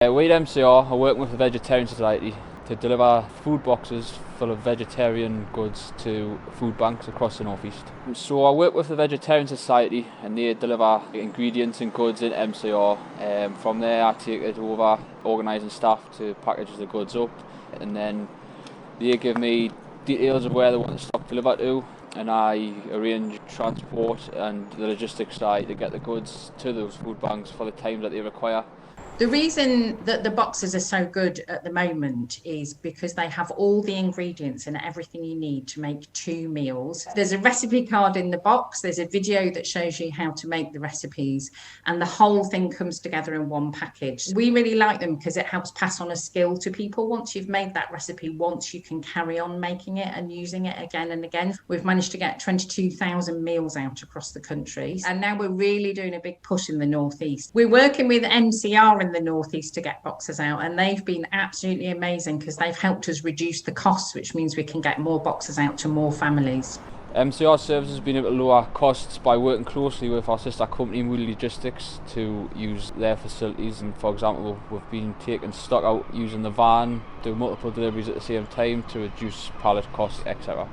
We at MCR are working with the Vegetarian Society to deliver food boxes full of vegetarian goods to food banks across the North East. So I work with the Vegetarian Society and they deliver ingredients and goods in MCR. From there I take it over, organising staff to package the goods up, and then they give me details of where they want the stock delivered to, and I arrange transport and the logistics side to get the goods to those food banks for the time that they require. The reason that the boxes are so good at the moment is because they have all the ingredients and everything you need to make 2 meals. There's a recipe card in the box, there's a video that shows you how to make the recipes, and the whole thing comes together in one package. We really like them because it helps pass on a skill to people. Once you've made that recipe once, you can carry on making it and using it again and again. We've managed to get 22,000 meals out across the country, and now we're really doing a big push in the North East. We're working with MCR in the North East to get boxes out, and they've been absolutely amazing because they've helped us reduce the costs, which means we can get more boxes out to more families. MCR Services has been able to lower costs by working closely with our sister company Moody Logistics to use their facilities, and for example we've been taking stock out using the van, do multiple deliveries at the same time to reduce pallet costs, etc.